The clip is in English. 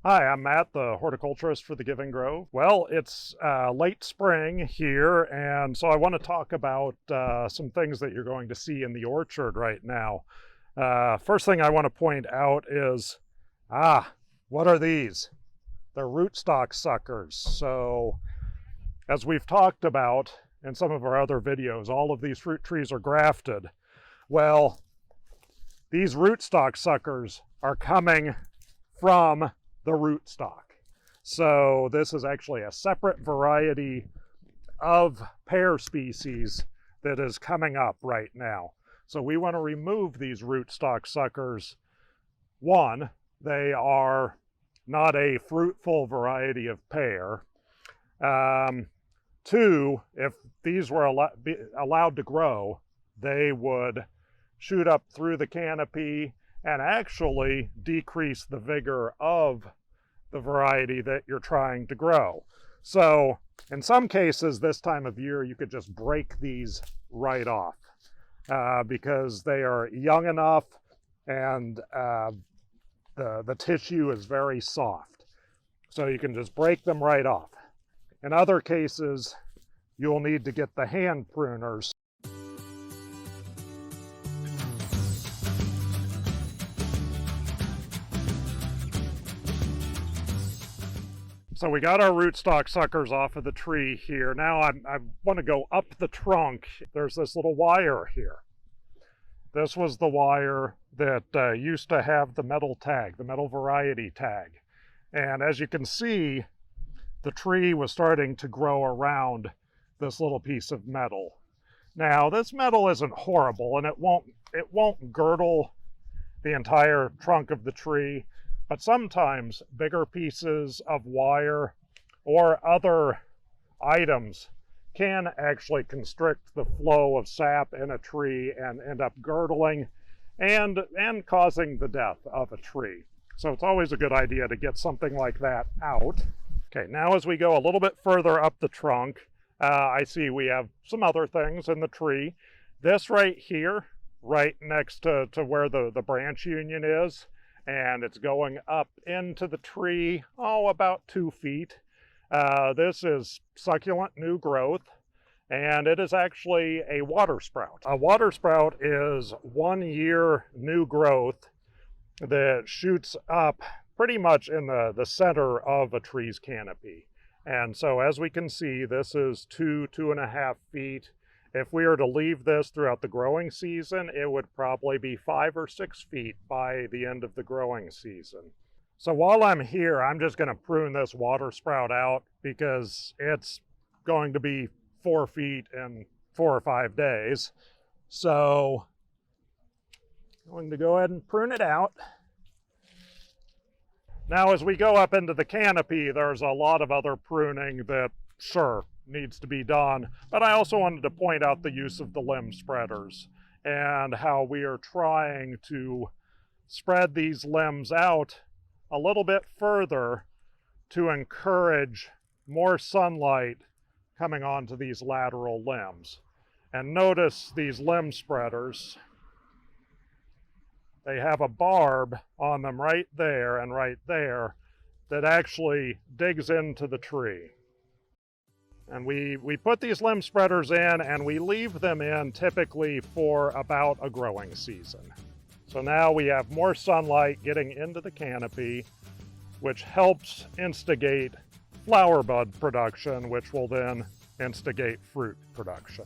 Hi, I'm Matt, the horticulturist for the Giving Grove. Well, it's late spring here, and so I want to talk about some things that you're going to see in the orchard right now. First thing I want to point out is, what are these? They're rootstock suckers. So, as we've talked about in some of our other videos, all of these fruit trees are grafted. Well, these rootstock suckers are coming from the rootstock. So this is actually a separate variety of pear species that is coming up right now. So we want to remove these rootstock suckers. One, they are not a fruitful variety of pear. Two, if these were allowed to grow, they would shoot up through the canopy and actually decrease the vigor of the variety that you're trying to grow. So in some cases this time of year you could just break these right off because they are young enough and the tissue is very soft. So you can just break them right off. In other cases you'll need to get the hand pruners. So we got our rootstock suckers off of the tree here. Now I want to go up the trunk. There's this little wire here. This was the wire that used to have the metal tag, the metal variety tag. And as you can see, the tree was starting to grow around this little piece of metal. Now this metal isn't horrible and it won't girdle the entire trunk of the tree. But sometimes bigger pieces of wire or other items can actually constrict the flow of sap in a tree and end up girdling and causing the death of a tree. So it's always a good idea to get something like that out. Okay, now as we go a little bit further up the trunk, I see we have some other things in the tree. This right here, right next to where the branch union is, and it's going up into the tree, about 2 feet. This is succulent new growth, and it is actually a water sprout. A water sprout is 1 year new growth that shoots up pretty much in the center of a tree's canopy. And so as we can see, this is 2.5 feet. If we were to leave this throughout the growing season, it would probably be 5 or 6 feet by the end of the growing season. So while I'm here, I'm just going to prune this water sprout out because it's going to be 4 feet in 4 or 5 days. So I'm going to go ahead and prune it out. Now as we go up into the canopy, there's a lot of other pruning that, sure, needs to be done, but I also wanted to point out the use of the limb spreaders and how we are trying to spread these limbs out a little bit further to encourage more sunlight coming onto these lateral limbs. And notice these limb spreaders, they have a barb on them right there and right there that actually digs into the tree. And we put these limb spreaders in and we leave them in typically for about a growing season. So now we have more sunlight getting into the canopy, which helps instigate flower bud production, which will then instigate fruit production.